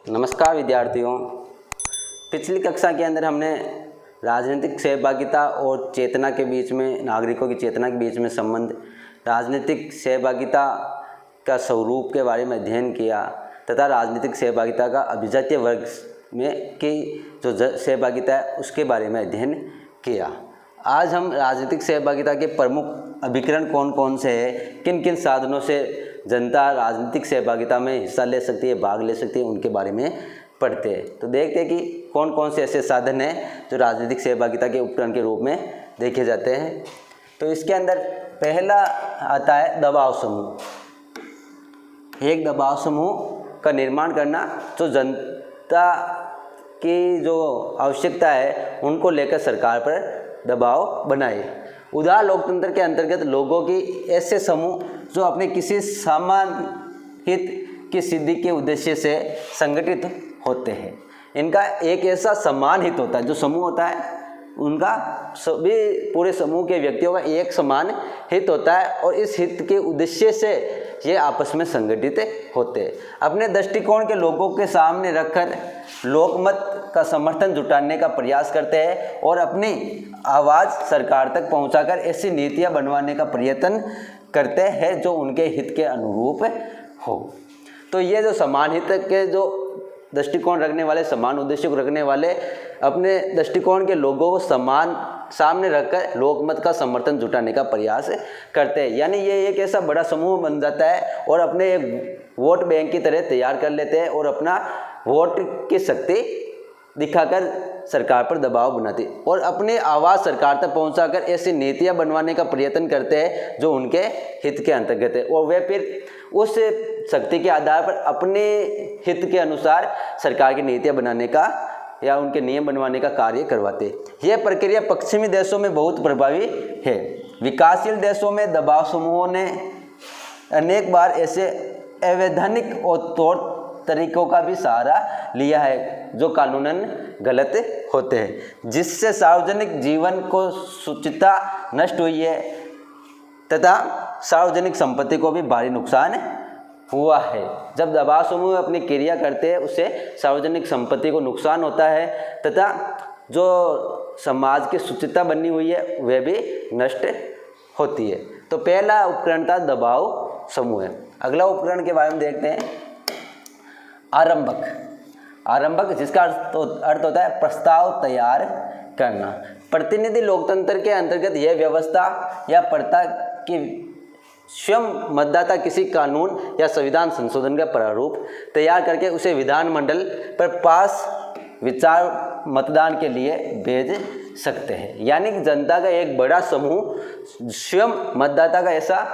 नमस्कार विद्यार्थियों। पिछली कक्षा के अंदर हमने राजनीतिक सहभागिता और चेतना के बीच में, नागरिकों की चेतना के बीच में संबंध, राजनीतिक सहभागिता का स्वरूप के बारे में अध्ययन किया तथा राजनीतिक सहभागिता का अभिजातीय वर्ग में की जो सहभागिता है उसके बारे में अध्ययन किया। आज हम राजनीतिक सहभागिता के प्रमुख अभिकरण कौन कौन से हैं, किन किन साधनों से जनता राजनीतिक सहभागिता में हिस्सा ले सकती है, भाग ले सकती है, उनके बारे में पढ़ते हैं। तो देखते हैं कि कौन कौन से ऐसे साधन हैं जो राजनीतिक सहभागिता के उपकरण के रूप में देखे जाते हैं। तो इसके अंदर पहला आता है दबाव समूह। एक दबाव समूह का निर्माण करना जो जनता की जो आवश्यकता है उनको लेकर सरकार पर दबाव बनाए। उदार लोकतंत्र के अंतर्गत लोगों की ऐसे समूह जो अपने किसी समान हित की सिद्धि के उद्देश्य से संगठित होते हैं। इनका एक ऐसा समान हित होता है, जो समूह होता है उनका सभी पूरे समूह के व्यक्तियों का एक समान हित होता है और इस हित के उद्देश्य से ये आपस में संगठित होते हैं। अपने दृष्टिकोण के लोगों के सामने रखकर लोकमत का समर्थन जुटाने का प्रयास करते हैं और अपनी आवाज़ सरकार तक पहुंचाकर ऐसी नीतियां बनवाने का प्रयत्न करते हैं जो उनके हित के अनुरूप हो। तो ये जो समान हित के जो दृष्टिकोण रखने वाले, समान उद्देश्य को रखने वाले, अपने दृष्टिकोण के लोगों को समान सामने रखकर लोकमत का समर्थन जुटाने का प्रयास करते हैं। यानी ये एक ऐसा बड़ा समूह बन जाता है और अपने एक वोट बैंक की तरह तैयार कर लेते हैं और अपना वोट की शक्ति दिखाकर सरकार पर दबाव बनाते और अपनी आवाज़ सरकार तक पहुंचाकर ऐसी नीतियां बनवाने का प्रयत्न करते हैं जो उनके हित के अंतर्गत है और वे फिर उस शक्ति के आधार पर अपने हित के अनुसार सरकार की नीतियां बनाने का या उनके नियम बनवाने का कार्य करवाते। यह प्रक्रिया पश्चिमी देशों में बहुत प्रभावी है। विकासशील देशों में दबाव समूहों ने अनेक बार ऐसे अवैधानिक और तौर तरीकों का भी सहारा लिया है जो कानूनन गलत होते हैं, जिससे सार्वजनिक जीवन को शुचिता नष्ट हुई है तथा सार्वजनिक संपत्ति को भी भारी नुकसान हुआ है। जब दबाव समूह अपनी क्रिया करते हैं उससे सार्वजनिक संपत्ति को नुकसान होता है तथा जो समाज की शुचिता बनी हुई है वह भी नष्ट होती है। तो पहला उपकरण था दबाव समूह है। अगला उपकरण के बारे में देखते हैं आरंभक। आरंभक जिसका अर्थ होता है प्रस्ताव तैयार करना। प्रतिनिधि लोकतंत्र के अंतर्गत यह व्यवस्था या प्रथा की स्वयं मतदाता किसी कानून या संविधान संशोधन का प्रारूप तैयार करके उसे विधानमंडल पर पास विचार मतदान के लिए भेज सकते हैं। यानी कि जनता का एक बड़ा समूह स्वयं मतदाता का ऐसा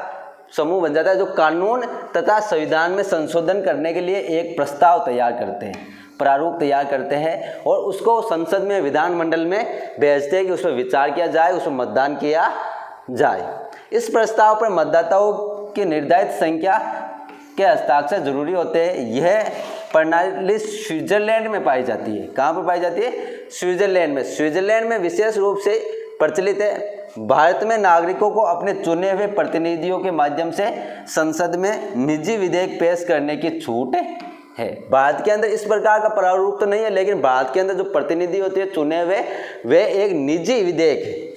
समूह बन जाता है जो कानून तथा संविधान में संशोधन करने के लिए एक प्रस्ताव तैयार करते हैं, प्रारूप तैयार करते हैं और उसको संसद में, विधानमंडल में भेजते हैं कि उस पर विचार किया जाए, उस पर मतदान किया जाए। इस प्रस्ताव पर मतदाताओं की निर्धारित संख्या के हस्ताक्षर जरूरी होते हैं। यह प्रणाली स्विट्जरलैंड में पाई जाती है। कहाँ पर पाई जाती है? स्विट्जरलैंड में। स्विट्जरलैंड में विशेष रूप से प्रचलित है। भारत में नागरिकों को अपने चुने हुए प्रतिनिधियों के माध्यम से संसद में निजी विधेयक पेश करने की छूट है। भारत के अंदर इस प्रकार का प्रारूप तो नहीं है, लेकिन भारत के अंदर जो प्रतिनिधि होते हैं चुने हुए, वे एक निजी विधेयक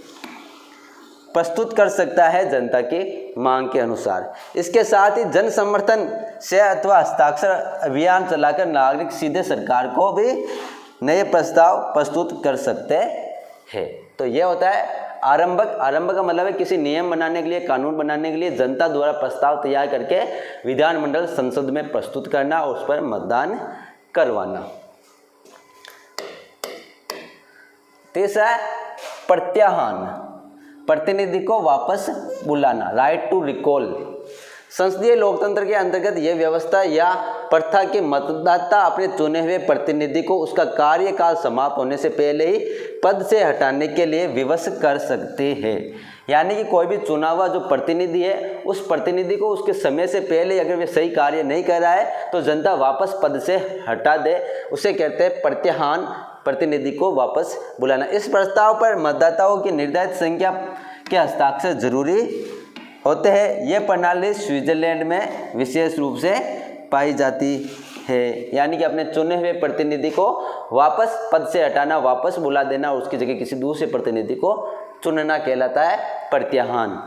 प्रस्तुत कर सकता है जनता की मांग के अनुसार। इसके साथ ही जन समर्थन से अथवा हस्ताक्षर अभियान चलाकर नागरिक सीधे सरकार को भी नए प्रस्ताव प्रस्तुत कर सकते हैं। तो यह होता है आरंभक। आरंभक का मतलब है किसी नियम बनाने के लिए, कानून बनाने के लिए जनता द्वारा प्रस्ताव तैयार करके विधानमंडल, संसद में प्रस्तुत करना और उस पर मतदान करवाना। तीसरा है प्रत्याहान। प्रतिनिधि को वापस बुलाना, राइट टू रिकॉल। संसदीय लोकतंत्र के अंतर्गत यह व्यवस्था या प्रथा के मतदाता अपने चुने हुए प्रतिनिधि को उसका कार्यकाल समाप्त होने से पहले ही पद से हटाने के लिए विवश कर सकते हैं। यानी कि कोई भी चुना हुआ जो प्रतिनिधि है, उस प्रतिनिधि को उसके समय से पहले अगर वे सही कार्य नहीं कर रहा है तो जनता वापस पद से हटा दे, उसे कहते हैं प्रत्याहान। प्रतिनिधि को वापस बुलाना। इस प्रस्ताव पर मतदाताओं की निर्धारित संख्या के हस्ताक्षर जरूरी होते हैं। ये प्रणाली स्विट्जरलैंड में विशेष रूप से पाई जाती है, यानी कि अपने चुने हुए प्रतिनिधि को वापस पद से हटाना, वापस बुला देना और उसकी जगह किसी दूसरे प्रतिनिधि को चुनना कहलाता है प्रत्याहान।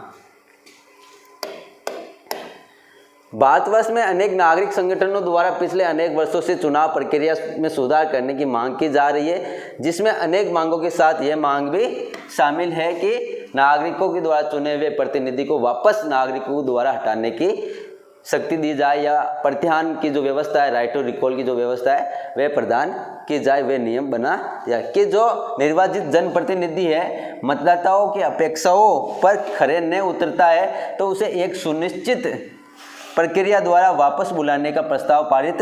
भारतवर्ष में अनेक नागरिक संगठनों द्वारा पिछले अनेक वर्षों से चुनाव प्रक्रिया में सुधार करने की मांग की जा रही है, जिसमें अनेक मांगों के साथ यह मांग भी शामिल है कि नागरिकों के द्वारा चुने हुए प्रतिनिधि को वापस नागरिकों द्वारा हटाने की शक्ति दी जाए, या प्रत्याहान की जो व्यवस्था है, राइट टू रिकॉल की जो व्यवस्था है वह प्रदान की जाए, वे नियम बना जाए कि जो निर्वाचित जनप्रतिनिधि है मतदाताओं की अपेक्षाओं पर खरे न उतरता है तो उसे एक सुनिश्चित प्रक्रिया द्वारा वापस बुलाने का प्रस्ताव पारित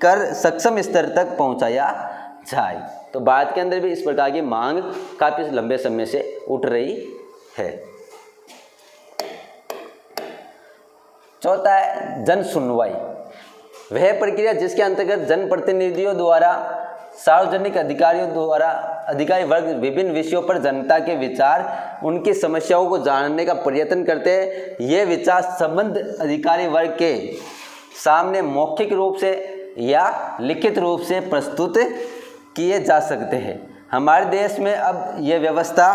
कर सक्षम स्तर तक पहुंचाया जाए। तो भारत के अंदर भी इस प्रकार की मांग काफी लंबे समय से उठ रही है। चौथा है जन सुनवाई। वह प्रक्रिया जिसके अंतर्गत जनप्रतिनिधियों द्वारा सार्वजनिक अधिकारी वर्ग विभिन्न विषयों पर जनता के विचार, उनकी समस्याओं को जानने का प्रयत्न करते हैं। ये विचार संबद्ध अधिकारी वर्ग के सामने मौखिक रूप से या लिखित रूप से प्रस्तुत किए जा सकते हैं। हमारे देश में अब यह व्यवस्था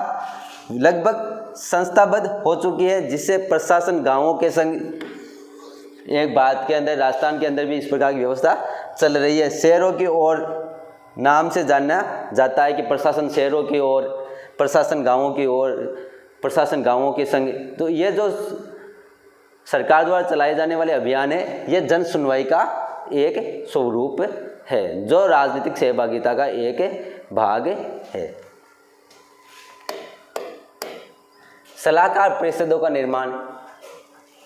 लगभग संस्थाबद्ध हो चुकी है, जिससे प्रशासन गांवों के संग एक बात के अंदर राजस्थान के अंदर भी इस प्रकार की व्यवस्था चल रही है। शहरों की ओर नाम से जाना जाता है कि प्रशासन शहरों की ओर, प्रशासन गांवों की ओर, प्रशासन गांवों के संग। तो ये जो सरकार द्वारा चलाए जाने वाले अभियान है, ये जन सुनवाई का एक स्वरूप है, जो राजनीतिक सहभागिता का एक भाग है। सलाहकार परिषदों का निर्माण।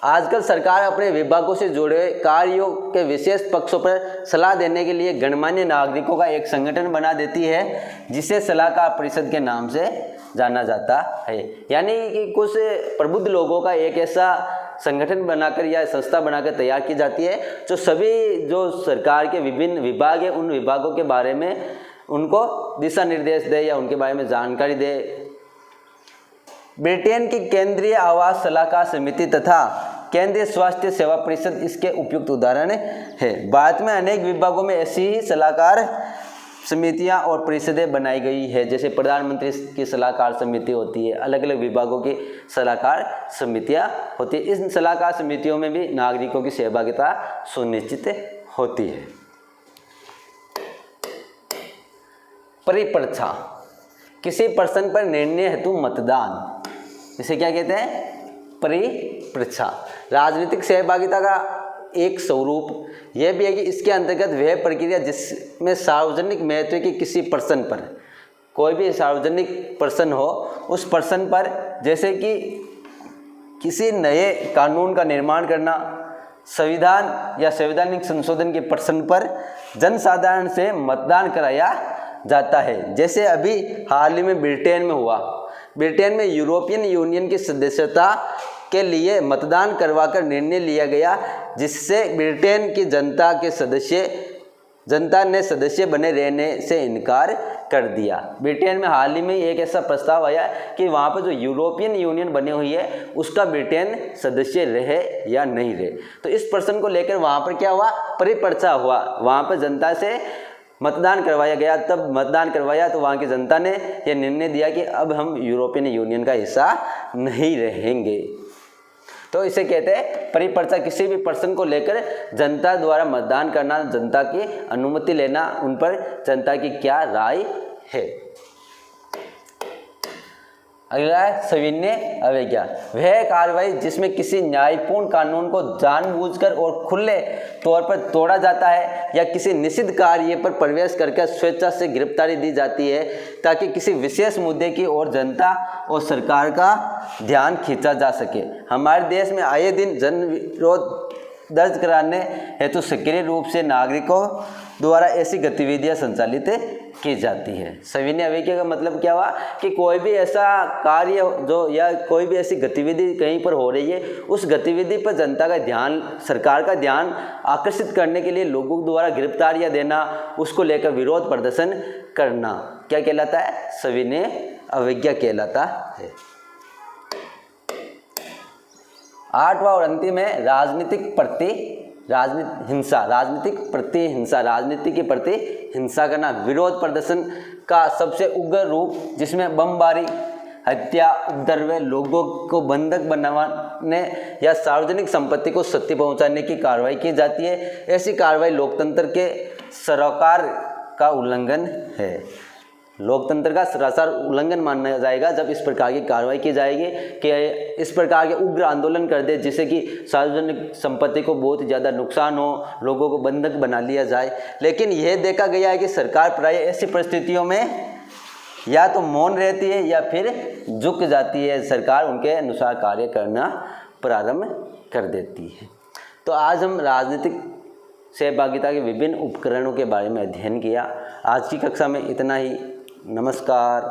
आजकल सरकार अपने विभागों से जुड़े कार्यों के विशेष पक्षों पर सलाह देने के लिए गणमान्य नागरिकों का एक संगठन बना देती है, जिसे सलाहकार परिषद के नाम से जाना जाता है। यानी कि कुछ प्रबुद्ध लोगों का एक ऐसा संगठन बनाकर या संस्था बनाकर तैयार की जाती है, जो सभी जो सरकार के विभिन्न विभाग है उन विभागों के बारे में उनको दिशा निर्देश दे या उनके बारे में जानकारी दे। ब्रिटेन की केंद्रीय आवास सलाहकार समिति तथा केंद्रीय स्वास्थ्य सेवा परिषद इसके उपयुक्त उदाहरण है। भारत में अनेक विभागों में ऐसी ही सलाहकार समितियां और परिषदें बनाई गई है, जैसे प्रधानमंत्री की सलाहकार समिति होती है, अलग अलग विभागों की सलाहकार समितियां होती है। इन सलाहकार समितियों में भी नागरिकों की सहभागिता सुनिश्चित होती है। परिपरीक्षा। किसी प्रश्न पर निर्णय हेतु मतदान, इसे क्या कहते हैं? परिपरीक्षा। राजनीतिक सहभागिता का एक स्वरूप यह भी है कि इसके अंतर्गत वह प्रक्रिया जिसमें सार्वजनिक महत्व के किसी प्रश्न पर, कोई भी सार्वजनिक प्रश्न हो, उस प्रश्न पर, जैसे कि किसी नए कानून का निर्माण करना, संविधान या संवैधानिक संशोधन के प्रश्न पर जनसाधारण से मतदान कराया जाता है। जैसे अभी हाल ही में ब्रिटेन में हुआ। ब्रिटेन में यूरोपियन यूनियन की सदस्यता के लिए मतदान करवाकर निर्णय लिया गया, जिससे ब्रिटेन की जनता ने सदस्य बने रहने से इनकार कर दिया। ब्रिटेन में हाल ही में एक ऐसा प्रस्ताव आया कि वहाँ पर जो यूरोपियन यूनियन बनी हुई है उसका ब्रिटेन सदस्य रहे या नहीं रहे। तो इस प्रश्न को लेकर वहाँ पर क्या हुआ? परिपरीक्षा हुआ। वहाँ पर जनता से मतदान करवाया गया। तब मतदान करवाया तो वहाँ की जनता ने यह निर्णय दिया कि अब हम यूरोपियन यूनियन का हिस्सा नहीं रहेंगे। तो इसे कहते हैं परिपरीक्षा। किसी भी प्रश्न को लेकर जनता द्वारा मतदान करना, जनता की अनुमति लेना, उन पर जनता की क्या राय है। अगला है सविनय अवज्ञा। वह कार्रवाई जिसमें किसी न्यायपूर्ण कानून को जानबूझकर और खुले तौर पर तोड़ा जाता है या किसी निषिद्ध कार्य पर प्रवेश करके स्वेच्छा से गिरफ्तारी दी जाती है, ताकि किसी विशेष मुद्दे की ओर जनता और सरकार का ध्यान खींचा जा सके। हमारे देश में आए दिन जन विरोध दर्ज कराने हेतु सक्रिय रूप से नागरिकों द्वारा ऐसी गतिविधियां संचालित की जाती है। सविनय अवज्ञा का मतलब क्या हुआ कि कोई भी ऐसा कार्य जो या कोई भी ऐसी गतिविधि कहीं पर हो रही है, उस गतिविधि पर जनता का ध्यान, सरकार का ध्यान आकर्षित करने के लिए लोगों द्वारा गिरफ्तारियां देना, उसको लेकर विरोध प्रदर्शन करना क्या कहलाता है? सविनय अवज्ञा कहलाता है। 8वां और अंतिम है राजनीतिक प्रतिक्रिया। राजनीतिक प्रति हिंसा, राजनीति के प्रति हिंसा करना, विरोध प्रदर्शन का सबसे उग्र रूप जिसमें बमबारी, हत्या, उपद्रव, लोगों को बंधक बनाने या सार्वजनिक संपत्ति को क्षति पहुंचाने की कार्रवाई की जाती है। ऐसी कार्रवाई लोकतंत्र के सरोकार का उल्लंघन है। लोकतंत्र का सरासर उल्लंघन माना जाएगा जब इस प्रकार की कार्रवाई की जाएगी कि इस प्रकार के उग्र आंदोलन कर दे जिससे कि सार्वजनिक संपत्ति को बहुत ही ज़्यादा नुकसान हो, लोगों को बंधक बना लिया जाए। लेकिन यह देखा गया है कि सरकार प्राय ऐसी परिस्थितियों में या तो मौन रहती है या फिर झुक जाती है, सरकार उनके अनुसार कार्य करना प्रारंभ कर देती है। तो आज हम राजनीतिक सहभागिता के विभिन्न उपकरणों के बारे में अध्ययन किया। आज की कक्षा में इतना ही। नमस्कार।